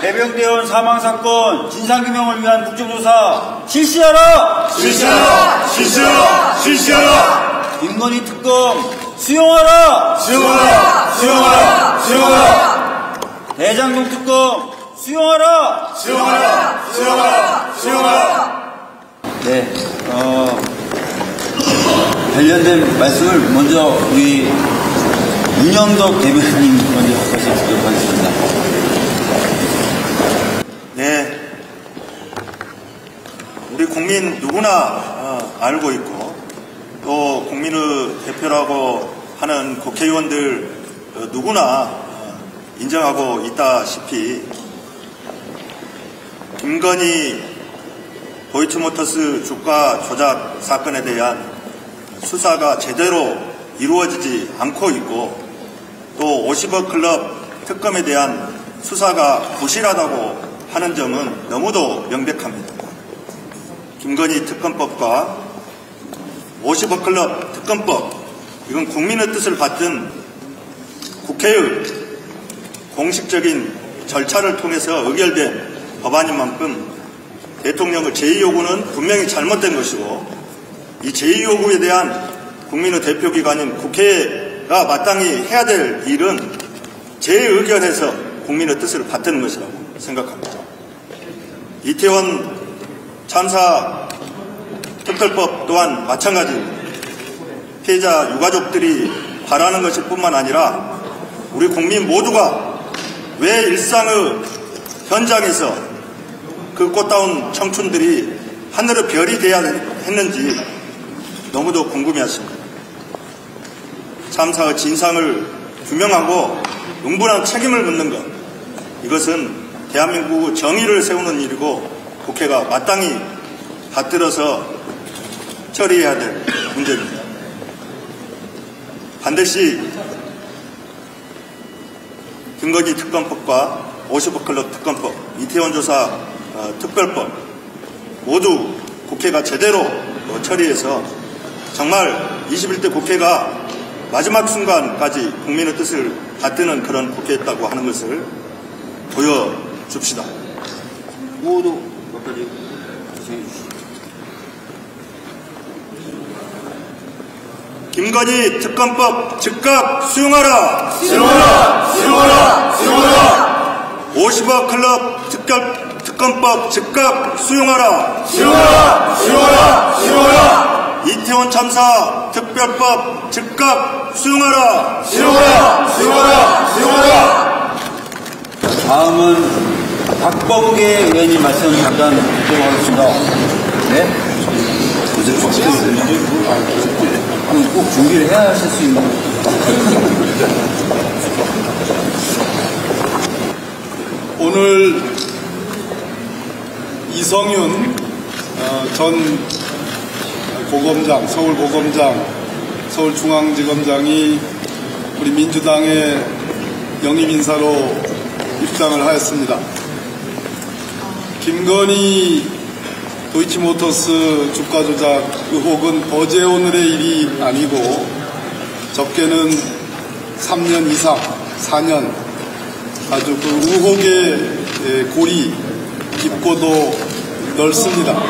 해병대원 사망사건 진상규명을 위한 국정조사 실시하라! 실시하라! 실시하라! 실시하라! 김건희 특검 수용하라! 수용하라! 수용하라! 수용하라! 대장동 특검 수용하라! 수용하라! 수용하라! 수용하라! 네, 관련된 말씀을 먼저 우리 윤영덕 대변인 먼저 하시도록 하겠습니다. 네, 우리 국민 누구나 알고 있고 또 국민의 대표라고 하는 국회의원들 누구나 인정하고 있다시피 김건희 도이치모터스 주가 조작 사건에 대한 수사가 제대로 이루어지지 않고 있고 또 50억 클럽 특검에 대한 수사가 부실하다고 하는 점은 너무도 명백합니다. 김건희 특검법과 50억 클럽 특검법, 이건 국민의 뜻을 받든 국회의 공식적인 절차를 통해서 의결된 법안인 만큼 대통령의 제2요구는 분명히 잘못된 것이고 이 제2요구에 대한 국민의 대표기관인 국회가 마땅히 해야 될 일은 재의결해서 국민의 뜻을 받드는 것이라고 생각합니다. 이태원 참사 특별법 또한 마찬가지입니다. 피해자 유가족들이 바라는 것일 뿐만 아니라 우리 국민 모두가 왜 일상의 현장에서 그 꽃다운 청춘들이 하늘의 별이 돼야 했는지 너무도 궁금해하십니다. 참사의 진상을 규명하고 응분한 책임을 묻는 것, 이것은 대한민국의 정의를 세우는 일이고 국회가 마땅히 받들어서 처리해야 될 문제입니다. 반드시 김건희 특검법과 50억 클럽 특검법, 이태원 조사 특별법 모두 국회가 제대로 처리해서 정말 21대 국회가 마지막 순간까지 국민의 뜻을 받드는 그런 국회였다고 하는 것을 보여줍시다. 모두 몇 가지 설명해 주시죠. 김건희 특검법 즉각 수용하라! 수용하라! 수용하라! 수용하라! 50억 클럽 특검법 즉각 수용하라! 수용하라! 수용하라! 수용하라! 이태원 참사 특별법 즉각 수용하라! 수용하라! 수용하라! 수용하라! 다음은 박범계 의원님 말씀 잠깐 듣도록 하겠습니다. 네? 꼭 준비를 해야 하실 수 있는. 오늘 이성윤 전 고검장, 서울고검장, 서울중앙지검장이 우리 민주당의 영입인사로 입당을 하였습니다. 김건희 도이치모터스 주가 조작 의혹은 어제 오늘의 일이 아니고 적게는 3년 이상, 4년 아주 그 의혹의 골이 깊고도 넓습니다.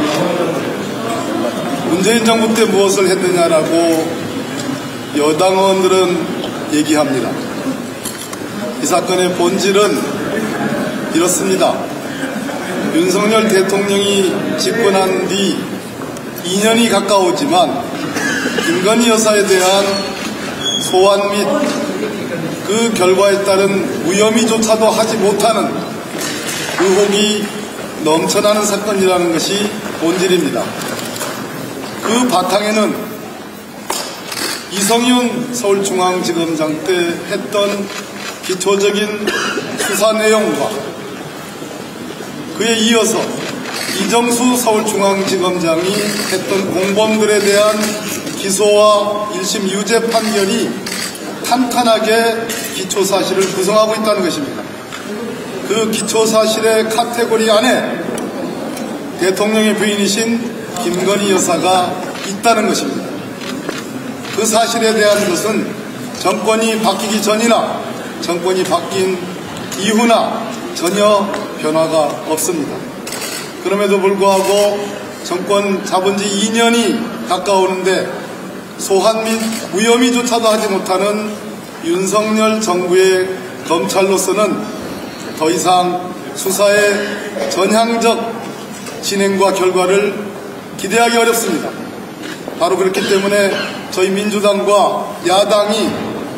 문재인 정부 때 무엇을 했느냐라고 여당원들은 얘기합니다. 이 사건의 본질은 이렇습니다. 윤석열 대통령이 집권한 뒤 2년이 가까우지만 김건희 여사에 대한 소환 및 그 결과에 따른 무혐의조차도 하지 못하는 의혹이 넘쳐나는 사건이라는 것이 본질입니다. 그 바탕에는 이성윤 서울중앙지검장 때 했던 기초적인 수사 내용과 그에 이어서 이정수 서울중앙지검장이 했던 공범들에 대한 기소와 1심 유죄 판결이 탄탄하게 기초사실을 구성하고 있다는 것입니다. 그 기초사실의 카테고리 안에 대통령의 부인이신 김건희 여사가 있다는 것입니다. 그 사실에 대한 것은 정권이 바뀌기 전이나 정권이 바뀐 이후나 전혀 변화가 없습니다. 그럼에도 불구하고 정권 잡은 지 2년이 가까우는데 소환 및 무혐의조차도 하지 못하는 윤석열 정부의 검찰로서는 더 이상 수사의 전향적 진행과 결과를 기대하기 어렵습니다. 바로 그렇기 때문에 저희 민주당과 야당이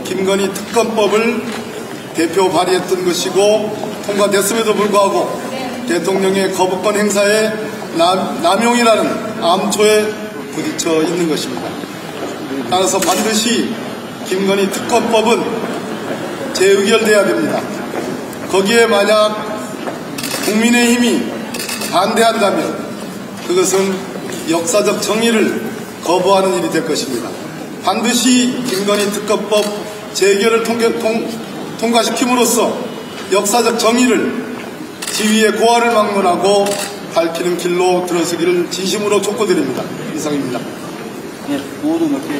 김건희 특검법을 대표 발의했던 것이고 통과됐음에도 불구하고 대통령의 거부권 행사에 남용이라는 암초에 부딪혀 있는 것입니다. 따라서 반드시 김건희 특검법은 재의결돼야 됩니다. 거기에 만약 국민의힘이 반대한다면 그것은 역사적 정의를 거부하는 일이 될 것입니다. 반드시 김건희 특검법 재결을 통과시킴으로써 역사적 정의를 지위의 고하를 막론하고 밝히는 길로 들어서기를 진심으로 촉구드립니다. 이상입니다. 네, 모두 몇 개.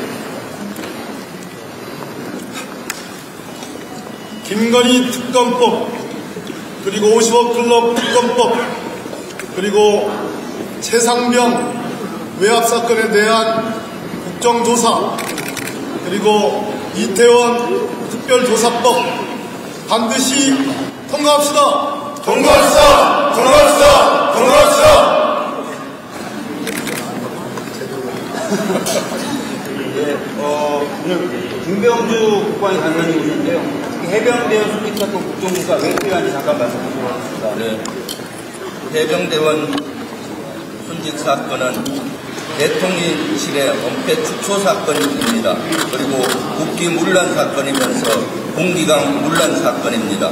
김건희 특검법, 그리고 50억 클럽 특검법, 그리고 최상병 외압 사건에 대한 국정조사, 그리고 이태원 특별조사법 반드시 통과합시다. 통과합시다! 통과합시다! 통과합시다! 네, 오늘 김병주 국방위 관장님 오셨는데요. 해병대원 순직사건 국정조사 왜 필요한지 잠깐 말씀해 주시겠습니다. 네. 해병대원 순직 사건은 대통령실의 은폐 축소 사건입니다. 그리고 국기 문란 사건이면서 공기강 문란 사건입니다.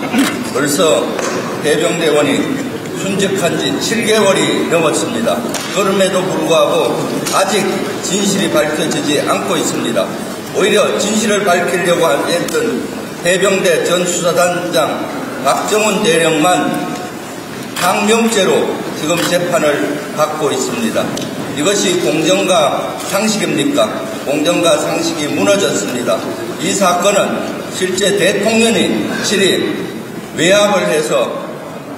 벌써 해병대원이 순직한 지 7개월이 넘었습니다. 그럼에도 불구하고 아직 진실이 밝혀지지 않고 있습니다. 오히려 진실을 밝히려고 했던 해병대 전 수사단장 박정훈 대령만 항명죄로 지금 재판을 받고 있습니다. 이것이 공정과 상식입니까? 공정과 상식이 무너졌습니다. 이 사건은 실제 대통령이 외압을 해서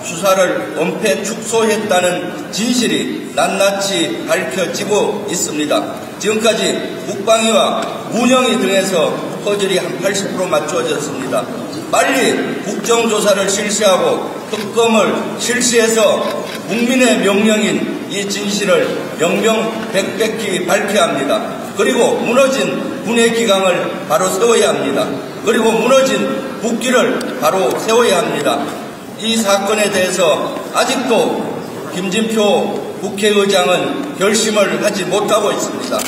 수사를 은폐 축소했다는 진실이 낱낱이 밝혀지고 있습니다. 지금까지 국방위와 운영위 등에서 허술이 한 80% 맞춰졌습니다. 빨리 국정조사를 실시하고 특검을 실시해서 국민의 명령인 이 진실을 명명백백히 밝혀야 합니다. 그리고 무너진 군의 기강을 바로 세워야 합니다. 그리고 무너진 국기를 바로 세워야 합니다. 이 사건에 대해서 아직도 김진표 국회의장은 결심을 하지 못하고 있습니다.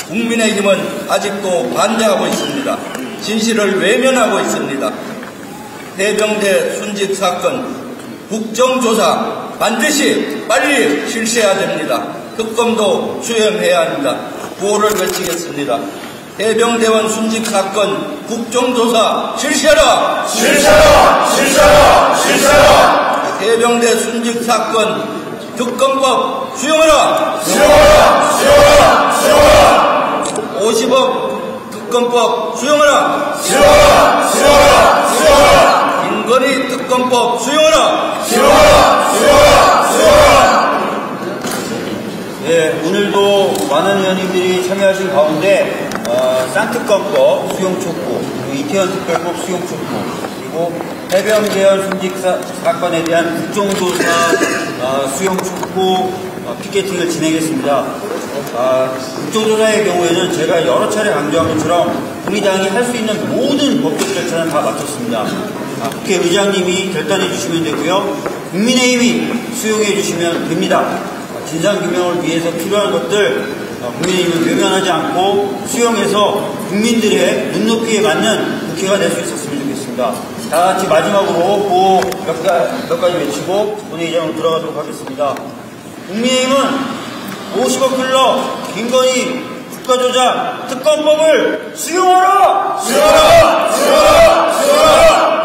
국민의힘은 아직도 반대하고 있습니다. 진실을 외면하고 있습니다. 해병대 순직 사건 국정조사 반드시 빨리 실시해야 됩니다. 특검도 수행해야 합니다. 구호를 외치겠습니다. 해병대원 순직 사건 국정조사 실시하라! 실시하라! 실시하라! 실시하라! 해병대 순직 사건 특검법 수용하라! 수용하라! 수용하라! 수용하라! 50억 특검법 수용하라! 수용하라! 수용하라! 수용하라! 김건희 특검법 수용하라! 수용하라! 수용하라! 수용하라! 네, 오늘도 많은 의원님들이 참여하신 가운데 쌍특검법 수용 촉구, 그리고 이태원 특별법 수용 촉구, 그리고 해병대원 순직 사건에 대한 국정조사 수용 촉구 피켓팅을 진행했습니다. 국정조사의 경우에는 제가 여러 차례 강조한 것처럼 국민당이 할 수 있는 모든 법적 절차는 다 마쳤습니다. 국회의장님이 결단해 주시면 되고요. 국민의힘이 수용해 주시면 됩니다. 진상규명을 위해서 필요한 것들 국민의힘은 외면하지 않고 수용해서 국민들의 눈높이에 맞는 국회가 될 수 있었으면 좋겠습니다. 다 같이 마지막으로 구호 몇 가지 외치고 본회의장으로 들어가도록 하겠습니다. 국민의힘은 50억 클럽 김건희 국가조작 특검법을 수용하라! 수용하라! 수용하라! 수용하라!